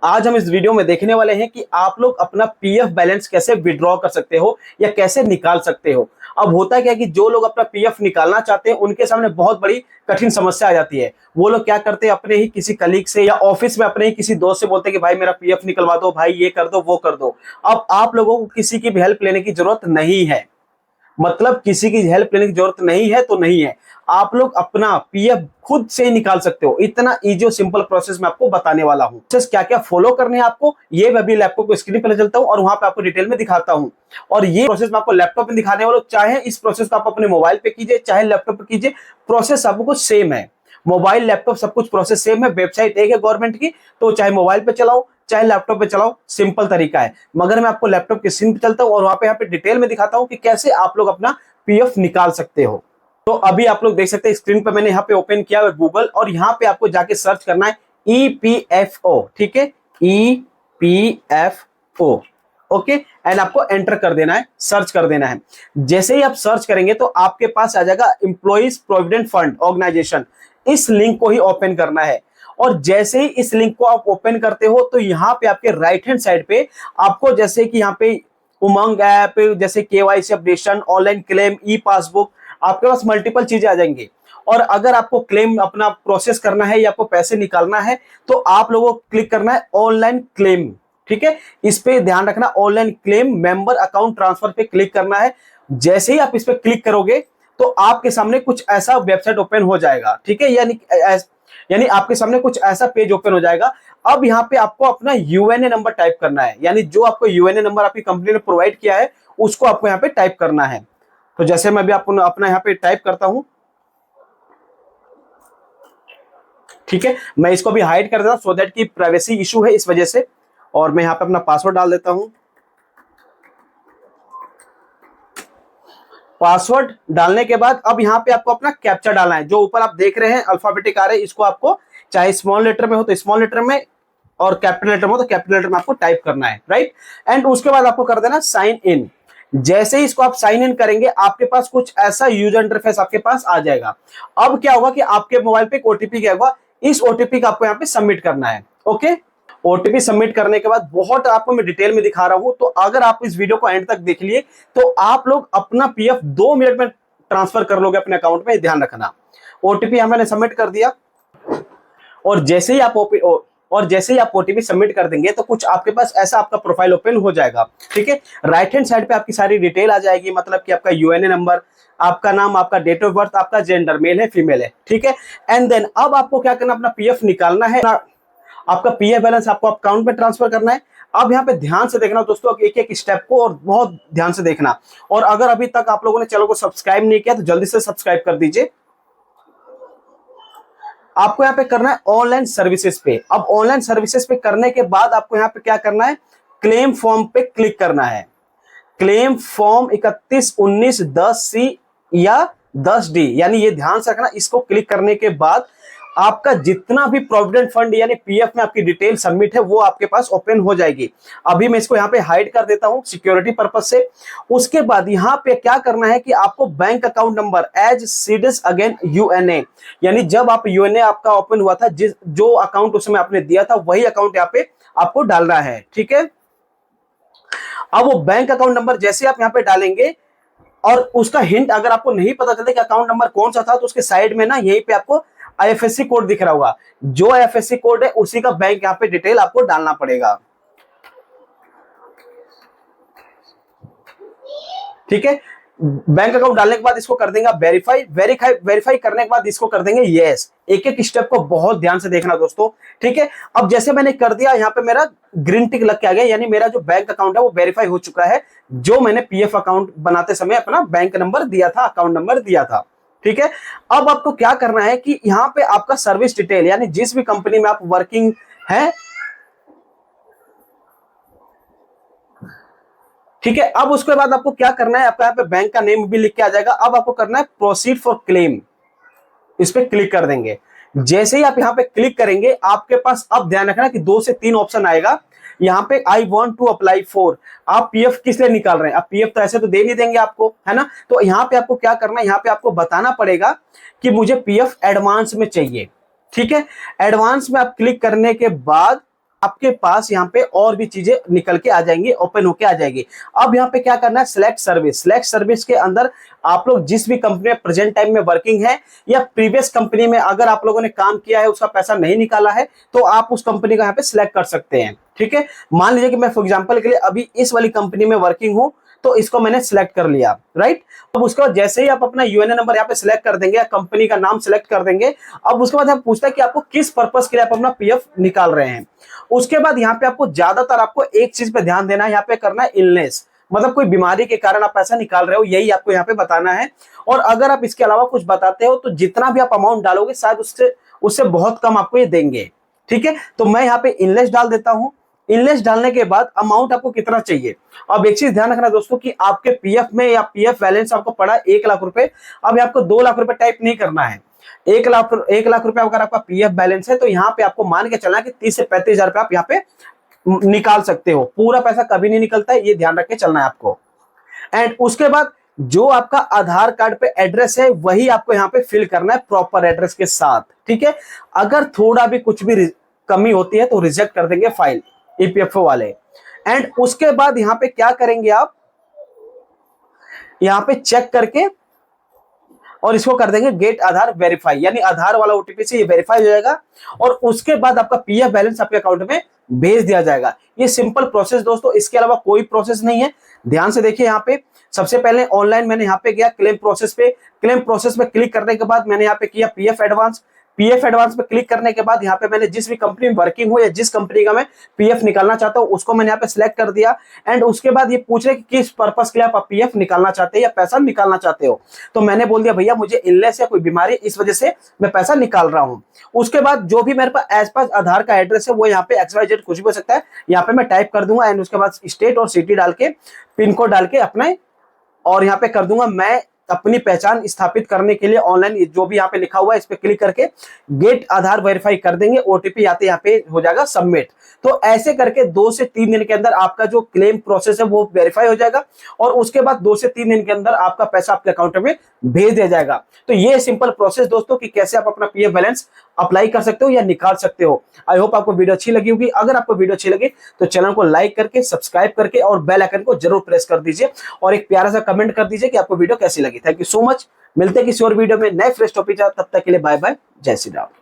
आज हम इस वीडियो में देखने वाले हैं कि आप लोग अपना पीएफ बैलेंस कैसे विड्रॉ कर सकते हो या कैसे निकाल सकते हो। अब होता क्या है कि जो लोग अपना पीएफ निकालना चाहते हैं उनके सामने बहुत बड़ी कठिन समस्या आ जाती है। वो लोग क्या करते हैं, अपने ही किसी कलीग से या ऑफिस में अपने ही किसी दोस्त से बोलते हैं कि भाई मेरा पीएफ निकलवा दो, भाई ये कर दो वो कर दो। अब आप लोगों को किसी की भी हेल्प लेने की जरूरत नहीं है, मतलब किसी की हेल्प लेने की जरूरत नहीं है तो नहीं है। आप लोग अपना पीएफ खुद से ही निकाल सकते हो। इतना इजी और सिंपल प्रोसेस मैं आपको बताने वाला हूं। प्रोसेस क्या क्या फॉलो करने हैं आपको, ये मैं अभी लैपटॉप को स्क्रीन पर चलता हूं और वहां पे आपको डिटेल में दिखाता हूं। और ये प्रोसेस मैं आपको लैपटॉप में दिखाने वाला हूं। चाहे इस प्रोसेस को आप अपने मोबाइल पे कीजिए चाहे लैपटॉप पे कीजिए, प्रोसेस सब कुछ सेम है। मोबाइल लैपटॉप सब कुछ प्रोसेस सेम है। वेबसाइट एक है गवर्नमेंट की, तो चाहे मोबाइल पे चलाओ चाहे लैपटॉप पे चलाओ, सिंपल तरीका है। मगर मैं आपको लैपटॉप की स्क्रीन पे चलता हूं और वहां पे यहाँ पे डिटेल में दिखाता हूं कि कैसे आप लोग अपना पीएफ निकाल सकते हो। तो अभी आप लोग देख सकते हैं स्क्रीन पर मैंने यहाँ पे ओपन किया है गूगल, और यहाँ पे आपको जाके सर्च करना है ईपीएफओ। ठीक है, ईपीएफओ। ओके, एंड आपको एंटर कर देना है, सर्च कर देना है। जैसे ही आप सर्च करेंगे तो आपके पास आ जाएगा एम्प्लॉइज प्रोविडेंट फंड ऑर्गेनाइजेशन। इस लिंक को ही ओपन करना है। और जैसे ही इस लिंक को आप ओपन करते हो तो यहाँ पे आपके राइट हैंड साइड पे आपको जैसे कि यहाँ पे उमंग ऐप, जैसे केवाईसी अपडेशन, ऑनलाइन क्लेम, ई पासबुक, आपके पास मल्टीपल चीजें आ जाएंगी। और अगर आपको क्लेम अपना प्रोसेस करना है या आपको पैसे निकालना है तो आप लोगों को क्लिक करना है ऑनलाइन क्लेम। ठीक है, इस पे ध्यान रखना, online claim member account transfer पे क्लिक करना है। जैसे ही आप इस पे क्लिक करोगे तो आपके सामने कुछ ऐसा वेबसाइट ओपन हो जाएगा। ठीक है, यानी आपके सामने कुछ ऐसा पेज ओपन हो जाएगा। अब यहाँ पे आपको अपना यूएनए नंबर टाइप करना है, यानी जो आपको यूएनए नंबर आपकी कंपनी ने प्रोवाइड किया है उसको आपको यहाँ पे टाइप करना है। तो जैसे मैं भी आपको अपना यहाँ पे टाइप करता हूं, ठीक है, मैं इसको भी हाइड कर देता हूं सो दैट की प्राइवेसी इशू है इस वजह से। और मैं यहाँ पे अपना पासवर्ड डाल देता हूं। पासवर्ड डालने के बाद अब यहाँ पे आपको अपना कैप्चा डालना है। जो ऊपर आप देख रहे हैं अल्फाबेटिक आ रहे हैं, इसको आपको चाहे स्मॉल लेटर में हो तो स्मॉल लेटर में और कैपिटल लेटर में हो तो कैपिटल लेटर में आपको टाइप करना है, राइट। एंड उसके बाद आपको कर देना साइन इन। जैसे ही इसको आप साइन इन करेंगे आपके पास कुछ ऐसा यूजर इंटरफेस आपके पास आ जाएगा। अब क्या होगा कि आपके मोबाइल पे एक ओटीपी गया होगा, इस ओटीपी का आपको यहाँ पे सबमिट करना है। ओके, ओटीपी सबमिट करने के बाद बहुत आपको मैं डिटेल में दिखा रहा हूं, तो अगर आप इस वीडियो को एंड तक देख लिए तो आप लोग अपना पीएफ 2 मिनट में ट्रांसफर कर लोगे अपने अकाउंट में, ध्यान रखना। ओटीपी यहां मैंने सबमिट कर दिया और जैसे ही आप ओटीपी सबमिट कर देंगे तो कुछ आपके पास ऐसा आपका प्रोफाइल ओपन हो जाएगा। ठीक है, राइट हैंड साइड पे आपकी सारी डिटेल आ जाएगी, मतलब कि आपका यूएनए नंबर, आपका नाम, आपका डेट ऑफ बर्थ, आपका जेंडर मेल है फीमेल है। ठीक है, एंड देन अब आपको क्या करना, अपना पीएफ निकालना है। आपका पीएफ बैलेंस आपको अकाउंट में ट्रांसफर करना है। अब यहाँ पे ध्यान से देखना दोस्तों, एक एक स्टेप को और बहुत ध्यान से देखना। और अगर अभी तक आप लोगों ने चैनल को सब्सक्राइब नहीं किया तो जल्दी से सब्सक्राइब कर दीजिए। आपको यहाँ पे करना है ऑनलाइन सर्विसेज पे। अब ऑनलाइन सर्विसेज पे करने के बाद आपको यहाँ पे क्या करना है, क्लेम फॉर्म पे क्लिक करना है। क्लेम फॉर्म 311910C या 10D, यानी ये ध्यान से रखना। इसको क्लिक करने के बाद आपका जितना भी प्रोविडेंट फंड यानी पीएफ में आपकी डिटेल सबमिट है वो आपके पास ओपन हो जाएगी। अभी मैं इसको यहाँ पे हाइड कर देता हूँ सिक्योरिटी पर्पज से। उसके बाद यहाँ पे क्या करना है कि आपको bank account number as seeded again यूएनए, यानी जब आप यूएनए आपका ओपन हुआ था, जो अकाउंट उसमें आपने दिया था वही अकाउंट यहाँ पे आपको डालना है। ठीक है, अब वो बैंक अकाउंट नंबर जैसे आप यहाँ पे डालेंगे और उसका हिंट अगर आपको नहीं पता चलता कि अकाउंट नंबर कौन सा था तो उसके साइड में ना यहीं पे आपको आईएफएससी कोड दिख रहा होगा। जो आईएफएससी कोड है उसी का बैंक यहाँ पे डिटेल आपको डालना पड़ेगा। ठीक है, बैंक अकाउंट डालने के बाद इसको कर देंगे वेरीफाई। वेरीफाई करने के बाद इसको कर देंगे यस। एक एक स्टेप को बहुत ध्यान से देखना दोस्तों। ठीक है, अब जैसे मैंने कर दिया, यहाँ पे मेरा ग्रीन टिक लग के आ गया, यानी मेरा जो बैंक अकाउंट है वो वेरीफाई हो चुका है। जो मैंने पीएफ अकाउंट बनाते समय अपना बैंक नंबर दिया था, अकाउंट नंबर दिया था। ठीक है, अब आपको क्या करना है कि यहाँ पे आपका सर्विस डिटेल, यानी जिस भी कंपनी में आप वर्किंग है, ठीक है, अब उसके बाद आपको क्या करना है, आपका यहाँ पे बैंक का नेम भी लिख के आ जाएगा। अब आपको करना है प्रोसीड फॉर क्लेम, इस पे क्लिक कर देंगे। जैसे ही आप यहाँ पे क्लिक करेंगे आपके पास अब ध्यान रखना कि 2 से 3 ऑप्शन आएगा। यहाँ पे I want to apply for, आप पीएफ किस लिए निकाल रहे हैं। आप पीएफ तो ऐसे तो दे नहीं देंगे आपको, है ना। तो यहाँ पे आपको क्या करना है, यहाँ पे आपको बताना पड़ेगा कि मुझे पीएफ एडवांस में चाहिए। ठीक है, एडवांस में आप क्लिक करने के बाद आपके पास यहाँ पे और भी चीजें निकल के आ जाएंगी, ओपन होके आ जाएगी। अब यहाँ पे क्या करना है, सिलेक्ट सर्विस। सिलेक्ट सर्विस के अंदर आप लोग जिस भी कंपनी में प्रेजेंट टाइम में वर्किंग है या प्रीवियस कंपनी में अगर आप लोगों ने काम किया है, उसका पैसा नहीं निकाला है, तो आप उस कंपनी का यहाँ पे सिलेक्ट कर सकते हैं। ठीक है, मान लीजिए कि मैं फॉर एग्जांपल के लिए अभी इस वाली कंपनी में वर्किंग हूं, तो इसको मैंने सिलेक्ट कर लिया, राइट। अब उसके बाद जैसे ही आप अपना यूएनए नंबर यहाँ पे सिलेक्ट कर देंगे, कंपनी का नाम सिलेक्ट कर देंगे, अब उसके बाद हम पूछता है कि आपको किस पर्पस के लिए आप अपना पीएफ निकाल रहे हैं। उसके बाद यहाँ पे आपको ज्यादातर आपको एक चीज पे ध्यान देना है, यहाँ पे करना है इलनेस, मतलब कोई बीमारी के कारण आप पैसा निकाल रहे हो, यही आपको यहाँ पे बताना है। और अगर आप इसके अलावा कुछ बताते हो तो जितना भी आप अमाउंट डालोगे शायद उससे उससे बहुत कम आपको ये देंगे। ठीक है, तो मैं यहाँ पे इनलेस डाल देता हूं। इनलेस डालने के बाद अमाउंट आपको कितना चाहिए। अब एक चीज ध्यान रखना दोस्तों कि आपके पीएफ में या पीएफ बैलेंस आपको पड़ा 1 लाख रुपए, अब आपको 2 लाख रुपए टाइप नहीं करना है। 1 लाख रुपए अगर आपका पीएफ बैलेंस है तो यहाँ पे आपको मान के चलना है कि 30 से 35 हजार रुपए आप यहाँ पे निकाल सकते हो। पूरा पैसा कभी नहीं निकलता है, ये ध्यान रख के चलना है आपको। एंड उसके बाद जो आपका आधार कार्ड पे एड्रेस है वही आपको यहाँ पे फिल करना है प्रॉपर एड्रेस के साथ। ठीक है, अगर थोड़ा भी कुछ भी कमी होती है तो रिजेक्ट कर देंगे फाइल ईपीएफओ वाले। एंड उसके बाद यहाँ पे क्या करेंगे आप, यहाँ पे चेक करके और इसको कर देंगे गेट आधार वेरीफाई, यानी आधार वाला ओटीपी से ये वेरीफाई हो जाएगा और उसके बाद आपका पीएफ बैलेंस आपके अकाउंट में भेज दिया जाएगा। ये सिंपल प्रोसेस दोस्तों, इसके अलावा कोई प्रोसेस नहीं है। ध्यान से देखिए, यहाँ पे सबसे पहले ऑनलाइन मैंने यहाँ पे गया क्लेम प्रोसेस पे, क्लेम प्रोसेस पे क्लिक करने के बाद मैंने यहाँ पे किया पीएफ एडवांस। पीएफ एडवांस पे क्लिक करने के बाद यहाँ पे मैंने जिस भी कंपनी में वर्किंग हो या जिस कंपनी का मैं पीएफ निकालना चाहता हूँ उसको मैंने यहाँ पे सिलेक्ट कर दिया। एंड उसके बाद ये पूछ रहे कि किस पर्पस के लिए आप पीएफ निकालना चाहते हैं या पैसा निकालना चाहते हो, तो मैंने बोल दिया भैया मुझे इलनेस या कोई बीमारी इस वजह से मैं पैसा निकाल रहा हूँ। उसके बाद जो भी मेरे पास एज पास आधार का एड्रेस है वो यहाँ पे XYZ कुछ भी हो सकता है, यहाँ पे मैं टाइप कर दूंगा। एंड उसके बाद स्टेट और सिटी डाल के पिन कोड डाल के अपने और यहाँ पे कर दूंगा मैं अपनी पहचान स्थापित करने के लिए ऑनलाइन जो भी यहाँ पे लिखा हुआ है इस पे क्लिक करके गेट आधार वेरीफाई कर देंगे। ओटीपी आते यहाँ पे हो जाएगा सबमिट। तो ऐसे करके 2 से 3 दिन के अंदर आपका जो क्लेम प्रोसेस है वो वेरीफाई हो जाएगा और उसके बाद 2 से 3 दिन के अंदर आपका पैसा आपके अकाउंट में भेज दिया जाएगा। तो ये सिंपल प्रोसेस दोस्तों कि कैसे आप अपना पीएफ बैलेंस अप्लाई कर सकते हो या निकाल सकते हो। आई होप आपको वीडियो अच्छी लगी होगी। अगर आपको वीडियो अच्छी लगी तो चैनल को लाइक करके सब्सक्राइब करके और बेल आइकन को जरूर प्रेस कर दीजिए और एक प्यारा सा कमेंट कर दीजिए कि आपको वीडियो कैसी लगी। Thank you so much. मिलते हैं किसी और वीडियो में नए फ्रेश टॉपिक। तब तक के लिए बाय बाय, जय श्री राम।